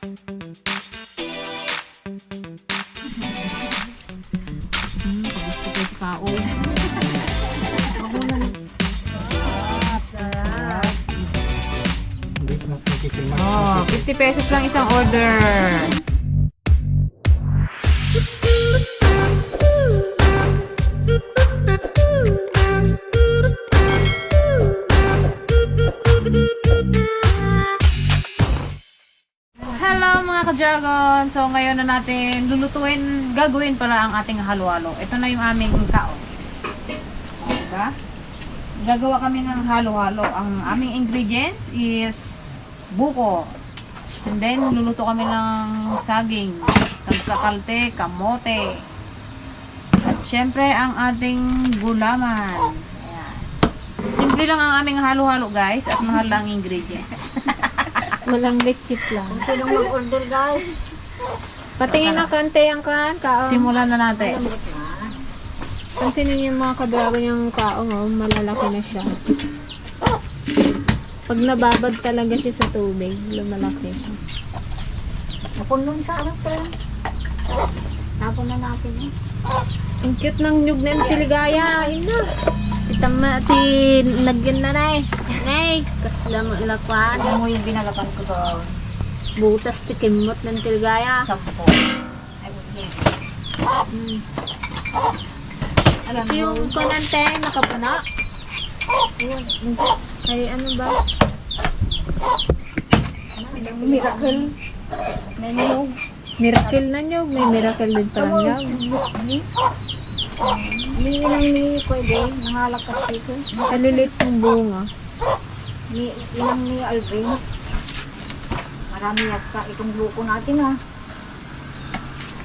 Gusto ko sa kaon. Oh, 50 pesos lang isang order. Hello mga ka-dragon! So ngayon na natin gagawin pala ang ating halo-halo. Ito na yung aming kaon. Diba? Gagawa kami ng halo-halo. Ang aming ingredients is buko. And then luluto kami ng saging, tagkakalte, kamote. At syempre ang ating gulaman. Ayan. Simple lang ang aming halo-halo guys at mahal lang ingredients. Walang legit lang. Sinong mag-order guys? Patingin na kante ang kaon. Simulan na natin. Pansinin niyo yung mga kadragon yung kaong, oh, malalaki na siya. Pag nababad talaga siya sa tubig, lumalaki siya. Napunong sa aras pa lang. Tapon na natin eh. Ang cute ng nyug na yung tiligaya. Ayun na. Lagyan na na eh. Nay, kasla mo ilakwan. Ano mo yung binagapan ko doon? Butas tikimot ng tiligaya. Sampo. Ay, yes. Alam So yung mo, konante, nakapuna. Ay, ano ba? miracle. Naniyog. Miracle na nyug. May miracle din parang nyug. Hindi lang ni pwede. Nangalakas dito. Kalilit ng bunga. Ilang ni Alvin. Marami yata itong gluko natin ha.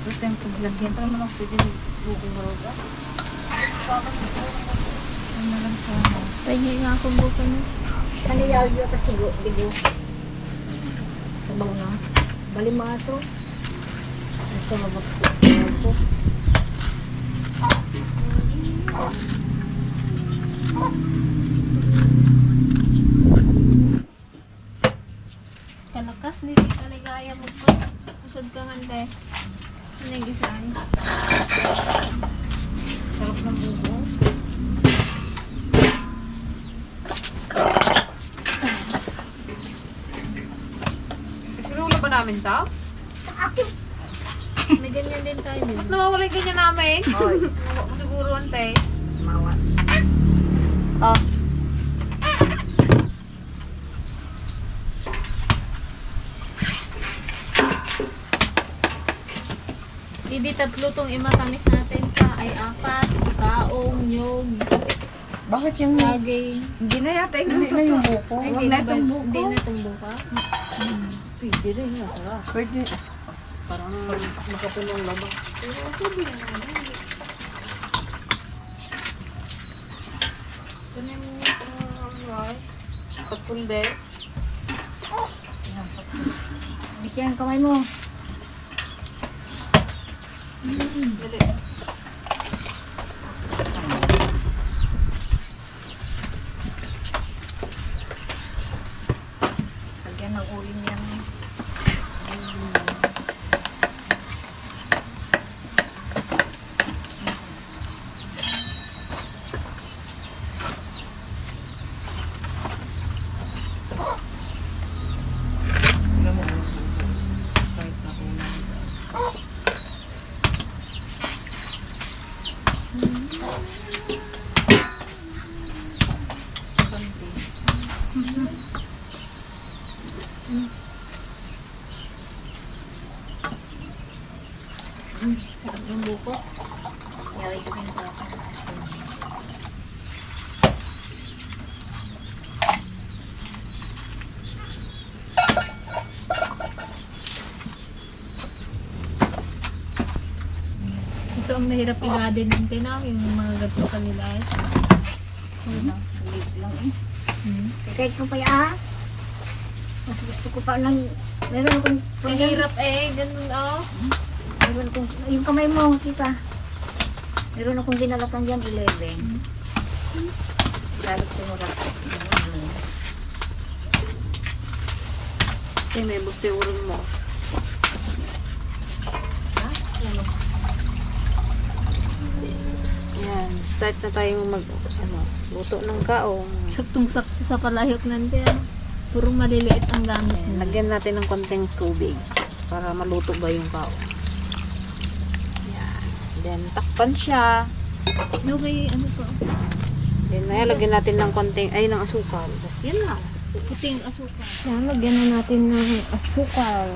Gusto yung paglagyan pa naman ako pwede yung gluko maroga. Ano na lang sana. Pwede nga akong buka na. Kaniyal yun kasi bigo. Sabaw na. Bali mga ito. Ito mabas ko. Ito. Kalakas ni Tita Ligaya mo po. Usod ka ngante. Ano yung gisaan? Sarap ng buko. Sinula ba namin to? May ganyan din tayo din. Ba't nawawala yung ganyan namin? Hoy. Siguro ante. Mawat. Oh. Hindi tatlo tong imatamis natin pa ay apat. Kaong, nyog, Bakit yung saging. hindi na yata hindi na yung buko? Ay, Huwag na itong buko. Hindi na itong buka. Pwede rin nga. Sarap. Pwede. Parang makapulong labang. Pero sabi na naman. Ganyan mo patpunde. Bigyan ang kamay mo. Dali. Lagyan ng uling yan. Sarap yung buko. Yari ko rin pa. Ito ang nahirap igadin ng tinaw, yung mga gato kanila eh. Ulit lang eh. Kahit ko pa yan. Mas gusto ko pa ng... Meron akong... Ang hirap eh, ganun oh. Meron akong... Yung kamay mo, kita. Meron akong dinalatan dyan, 11. Galit ko mura. Kasi may busti urong mo. Yan, start na tayong luto ng kaong. Saktong-sakto sa palayok nanti. Puro maliliit ang gamit. Lagyan natin ng konting tubig para maluto ba yung kaong. Yan. Then, takpan siya. Okay, ano to? Then, lagyan natin ng konting, ng asukal. Tapos, yan na. Puting asukal. Yan, lagyan na natin ng asukal.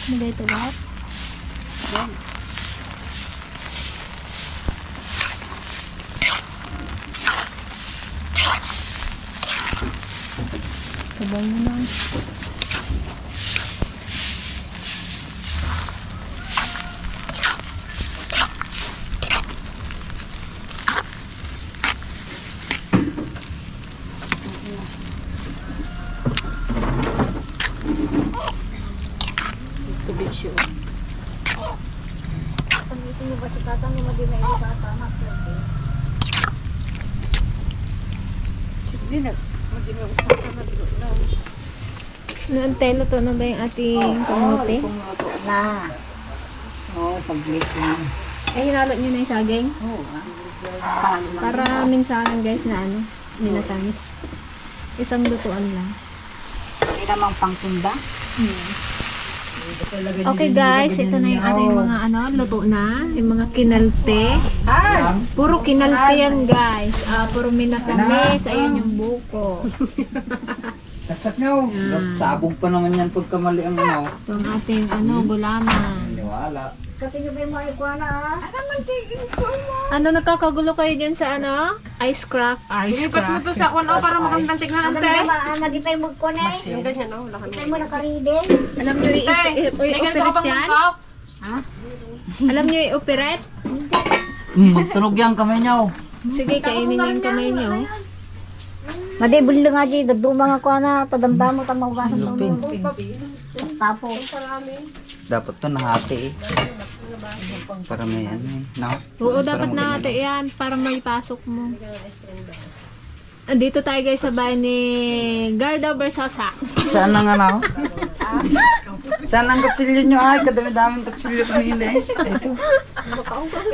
Nagay ito lahat. Yan. Sabay mo na. Tubig siya. Pag-itin mo ba si tatang mo din na ilitatamak? Sige na. Naantelo to na ba yung ating kamote? Na. Oo, pag-lit na. Ay, hinalot nyo na yung saging? Oo. Para minsanan guys na minatamis. Isang lutuan lang. Hindi namang pangtinda. Okay guys, ito na yung ating mga luto na. Yung mga kinalte. Puro kinalte yan guys. Puro minatamis. Ayun yung buko. Taksat nyo. Sabog pa naman yan pagkamali ang Ito ang ating gulaman. Wala. Kasi nyo ba yung mga ikuha na Nagkakagulo kayo dyan sa Ice crack. Ice Ilipat mo crack. to sa kuno para magandang tignan Ang ante. nagipay mo ko na eh. Yung ganyan, no? Ipay mo nakaready. Alam nyo May ganito ka i-operate bang yan? mangkok? Alam nyo i-operate? Magtunog yan kamay nyo. Sige, kainin nyo yung kamay nyo. Madibuli nga di, dagduma nga ko na, tadamdamo ta maugasan to. Lupin. Tapo. Dapat to nahati eh. Para may no? Oo, dapat natin yan para may pasok mo. Andito tayo guys sa bahay ni Gardo Versosa. Saan ang Saan ang kutsilyo nyo? Ay, kadami-daming kutsilyo kanina eh. Ito.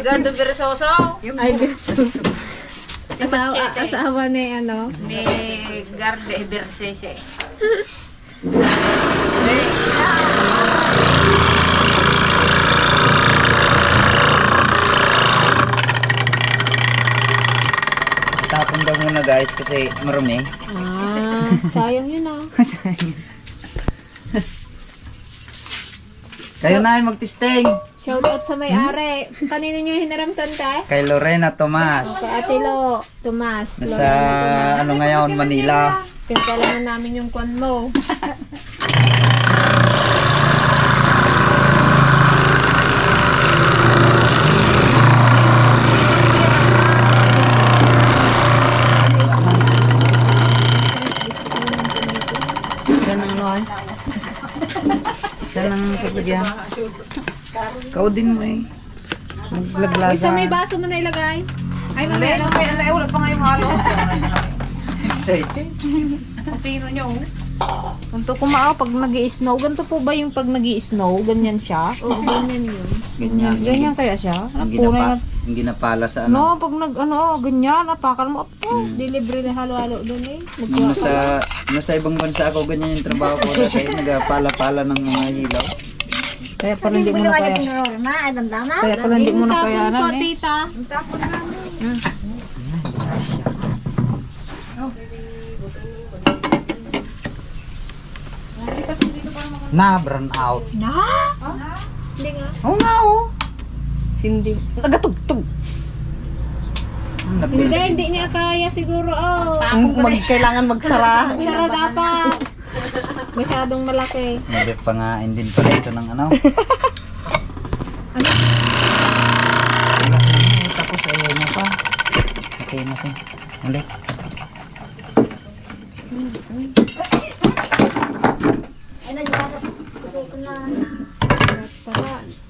Gardo Versoso. Ay, Versosa. Asawa ni Ni Garde Versese. Tapon daw muna guys kasi marumi. Sayang yun Kayo na ay magtisting. Shout out sa may-ari. Kanino nyo hinaramtan ka? Kay Lorena Tomas. Sa Ate Lo, Tomas. Sa ngayon, Manila. Pinagkalaman namin yung kwan mo. Yan ang ay. Yan ang kapagyan. Kau din mo eh. Maglaglaga. Isa may baso mo na ilagay. Ay, mamaya. Wala pa nga yung halo. Excited. Ang pino nyo. Ganito kumao pag nag-i-snow. Ganito po ba yung pag nag-i-snow? Ganyan siya? Oo, ganyan yun. Ganyan. Ganyan kaya siya? Ang Punay na. ginapala sa No, pag ganyan, apakan mo. Delivery na halo-halo doon eh. Nasa ibang bansa ako, ganyan yung trabaho ko. Kasi nagpala-pala ng mga hilaw. Kaya pala hindi mo na kaya. Ay, damdama. Kaya pala hindi mo na kaya Tapon po, eh. tita. Na, brown out. Na? Hindi nga. Oo nga oh. Sindi. Nagatugtog. Hindi niya kaya siguro. Kailangan magsara. Sara dapat. Masyadong malaki. Hindi pa nga, hindi pala ito ng ano. Ano? Tapos ayaw niya pa. Okay na siya. Ulit.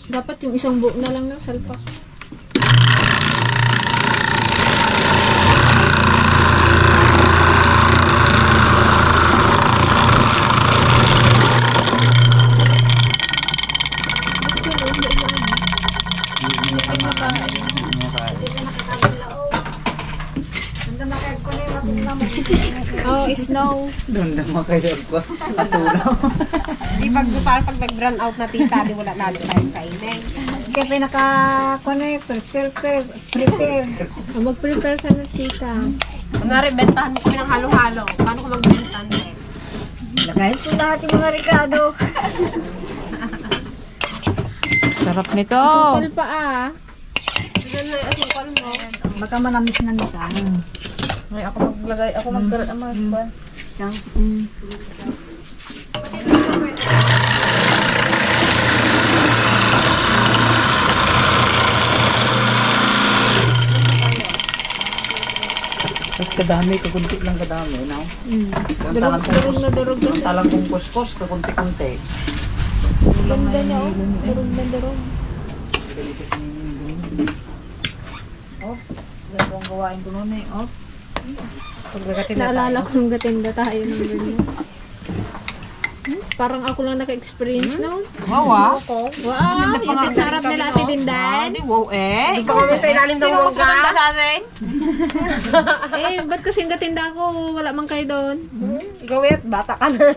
Dapat yung isang buo na lang ng salpak. snow. Doon naman kayo ko. Atunaw. Di pag nag-run out na tita, di wala lalo tayong kainin. Kaya pinaka-connect, prepare. Mag-prepare ka na, tita. Kunwari, bentahan mo kami ng halo-halo. Paano ko magbentahan eh? Lagayin po lahat yung mga regalo. Sarap nito. Sukal pa ah. Diyan na yung asukal mo. Baka manamis na nisa. Ay, ako maglagay, ako mag Mas kadami, kakunti lang kadami. No? Yung talang Durog na durog na. yung talang kong kuskos, kakunti-kunti. Ganda niya oh. Durog na durog. Ganito ang gawain ko noon eh. Oh. Naalala ko nung gatinda tayo ng ganyan. Parang ako lang naka-experience noon. Wow ah. Wow, yung kasarap nila Ate Dindan. Wow eh. Di ba kami sa ilalim ng Sino mas maganda wangga? sa atin? Eh, ba't kasi yung gatinda ko, wala man kayo doon? Ikaw eh, bata ka na.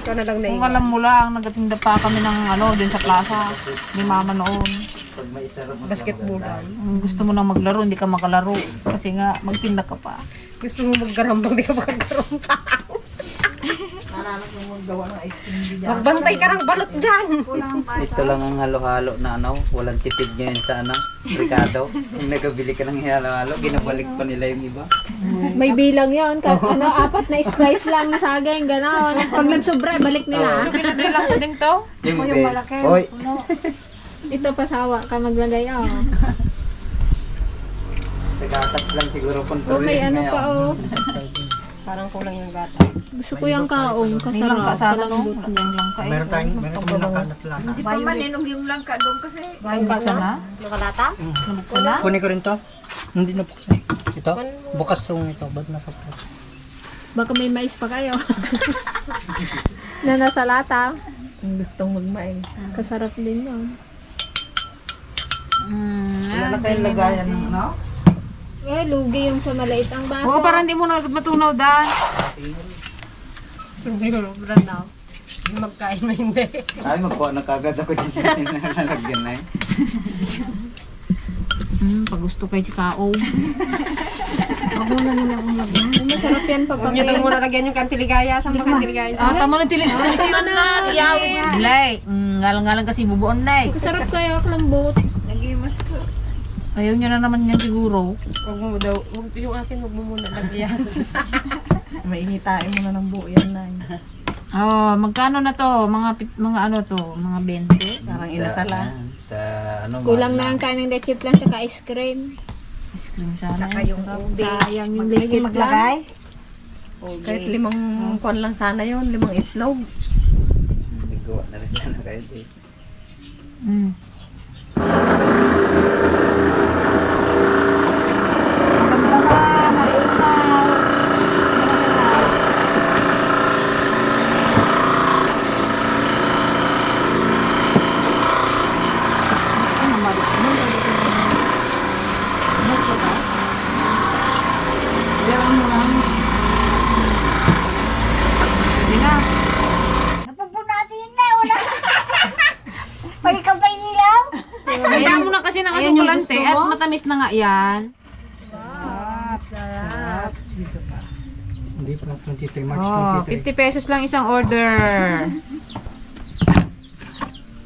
Ikaw na lang na Kung alam mo lang, nagatinda pa kami ng ano, din sa plaza. Ni mama noon. Pag may sarap mo. basketballan. Kung gusto mo nang maglaro, hindi ka makalaro. Kasi nga, magtinda ka pa. Gusto mo maggarambang, di ka maggarambang. Magbantay ka ng balot dyan. Ito lang ang halo-halo na ano, walang tipid ngayon sa ano, Ricardo. Yung nagabili ka ng halo-halo, ginabalik pa nila yung iba. May bilang yon, ano, 4 na slice lang na saging, gano'n. Pag nagsobra, balik nila. Pinadri lang ko din to. Yung malaki. Hoy, Ito pasawa ka maglagay, oh. nagatas lang siguro kung Oh, may ano pa, oh. Parang kulang yung gata. Gusto ko yung kaong, May langka kasarap. sana no. Yung langka eh. Meron kami nakanat lang. Hindi pa man inom yung langka doon kasi. Langka sana. Nakalata? Nabuksan na. Kunin ko rin to. Hindi na buksan. Ito? Bukas tong ito. Ba't nasa press? Baka may mais pa kayo. Na nasa lata. Gustong magmain. Kasarap din yun. wala na tayong lagayan ng ano? Eh, lugi yung sa maliit ang baso. Oo, para hindi mo na matunaw dan. Brand now. Magkain mo hindi. Ay, magkuha na kagad ako dyan sa nilalagyan na eh. Pag gusto kay Chikao. Masarap yan pag Huwag niyo daw muna lagyan yung kantiligaya. Saan ba kantiligaya? Tama na tilig. Sinisiran na. Iyaw. Lay. Ngalang-ngalang kasi bubuon na eh. Masarap kaya klambot. Ayaw niya na naman yan siguro. Huwag mo daw. Yung akin, huwag mo muna lagyan. Mainitain mo na ng buo yan na. Oh, magkano na to? Mga ano to? Mga 20? Parang inasala. Sa ano, Kulang na ang kain ng leche plan tsaka ice cream. Ice cream sana. Sayang yung leche plan. Kahit 5 kwan lang sana yun. 5 itlog. Bigawa na rin sana kayo eh. Hindi na. Napapunatin na, wala. Pag ikaw pa ilaw. Handa mo na kasi ng asukulante at matamis na nga yan. Hindi pa 23 March Oh, 23. 50 pesos lang isang order.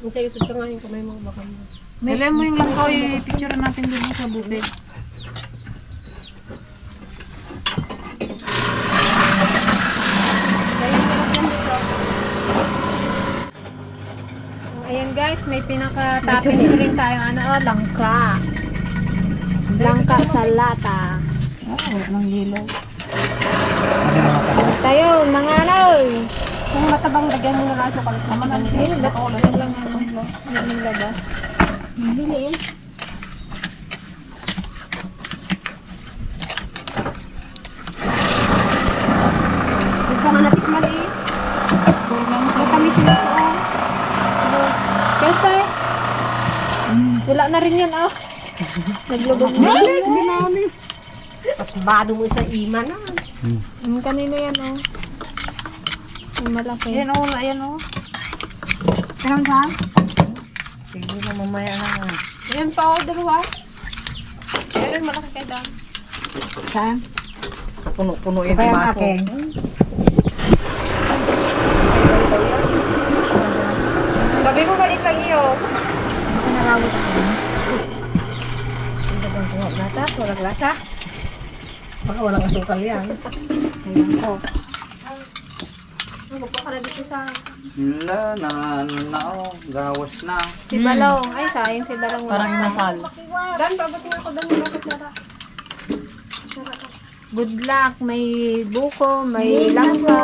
Hintay, usap ka nga yung kamay mo. Baka mo. Dali mo yung langkaw, i-picture natin doon sa bukid. Ayan guys, may pinaka-toppings rin tayong ano, oh, langka. Langka sa lata. Wala nang yelo. Tayo, mga ano. Kung matabang lagyan mo na lang sa kalit naman. Ayun, ba't ako lang ano. Hindi labas. Bili eh. Huwag ka nga natikman eh. Matamis na ito. Kasi, wala na rin yan ah. Naglubog na. Pas bado mo sa ima na. Kanino yan, oh. Yung malaki. Ayan o, ayan o. Kanang saan? Sige na mamaya na. Ayan pa o, dalawa. Ayan, malaki kay Dan. Saan? Puno-puno yung Kaya ang baso. akin. Sabi mo balik lang iyo. Ako narawit ako. Hindi bang suwag lata? Walang lata? Baka walang asukal yan. Ayan ko. Magpapakala dito sa... Wala na, ano na oh, gawas na. Si Balong. Ay, sayang si Balong. Parang inasal. Dan, babatingin ko Dan yung bakit sara. Good luck. May buko, may langka.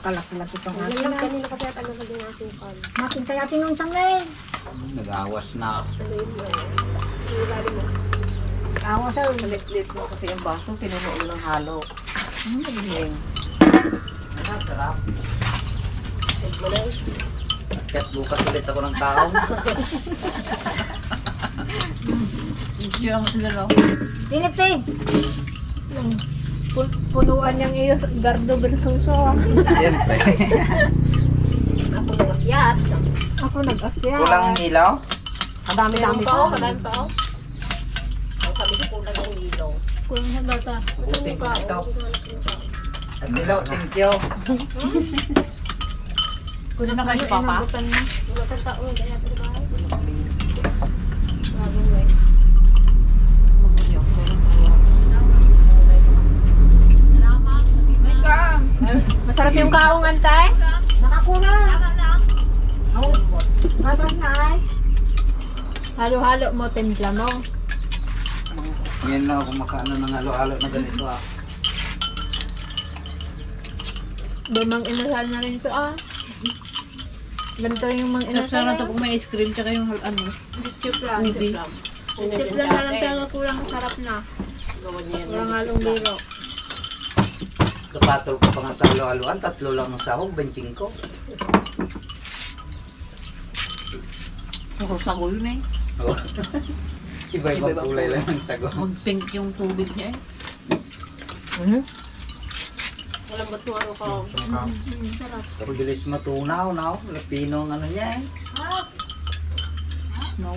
Kalak-kalak itong akin. Kanina kasi at ano yung asukal. Makintay natin yung sanglay. Nagawas na. Awa sa Lit-lit mo kasi yung baso, pinuno mo ng halo. Magaling. Sarap. At bukas ulit ako ng taong. Diyan ako sila no. Tinipig! Punuan niyang iyo. Gardo Bersungso. Siyempre. Ako nag-akyat. Ako nag-akyat. Kulang ang ilaw? Kadami-dami pa o, kadami pa o. Ang sabi ko kulang yung ilaw. Kulang sa bata. Buting ko ito. At ilaw, thank you. Kunin na kayo si Papa. Inabutan na. Wala kang tao, kaya ito ba? Masarap yung kaong, antay. Nakakuna! Habang na ay. Halo-halo mo, timpla mo. Ngayon lang ako makaano ng halo-halo na ganito ah. Dumang inasal na rin ito, ah. Ganito yung mga inasal. Sarap na ito kung may ice cream tsaka yung ano. Chip lang. Ubi. Chip lang na lang pero kulang sarap na. Kulang halong biro. Kapatol ko pa nga sa halo-haloan, 3 lang ang sahog, benching ko. Puro sago yun eh. Oh. Iba-ibang kulay lang ang sago. Mag-pink yung tubig niya eh. Walang ba't ano ka? Pero bilis matunaw na oh. Lapino ang ano niya eh. Snow.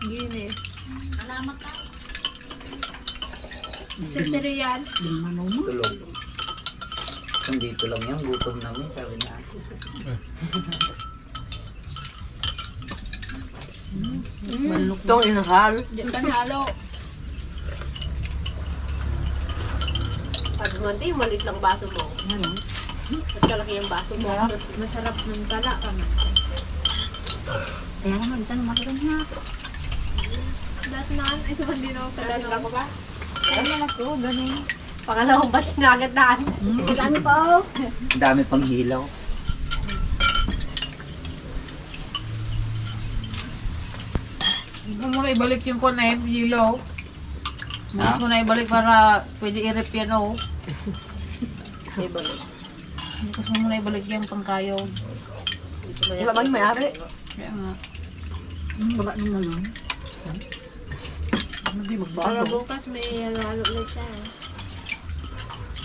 Gini. Sisiriyan. Tulog. Kung dito lang yan, gutom namin, sabi niya. Itong inasal. Diyan pa halo. Sabi mo, hindi, maliit lang baso mo. Mas kalaki yung baso mo. Masarap ng tala. Kaya naman, tanong ako rin ha. Dati na, ito ba hindi na ako Wala tala. pa ba? Ano na ko, ganun. Pangalawang batch na agad daan. Dami pa oh. Ang dami pang hilaw. Huwag mo na ibalik yung kunay, yellow. Mas mo na ibalik para pwede i-rep yan oh. Kasi mo na ibalik yung pangkayo. Wala ba yung may-ari? Kaya nga. Baba nung malong. Hindi Para magbago. bukas may halo-halo ulit siya.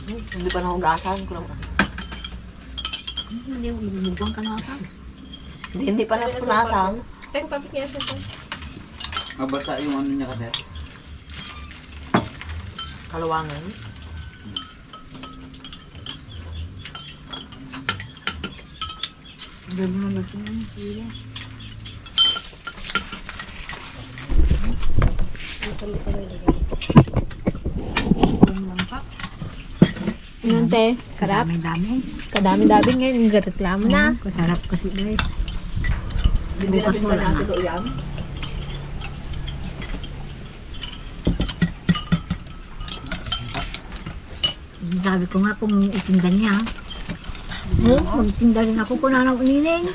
Hindi pa nahugasan ko lang. Hindi, lumubang ka na ata. Hindi pa napunasan. Teng, papikyan sa ito. Mabasa yung ano niya kasi. Kalawangan. Gano'n mo na siya. Sige. Nante, sarap. Dami-dami. Kadami-dami ngayon, nagreklamo na. Kasarap kasi guys. Hindi na din pa natin o yan. Sabi ko nga kung itinda niya. Magtinda rin ako kung nanang unining.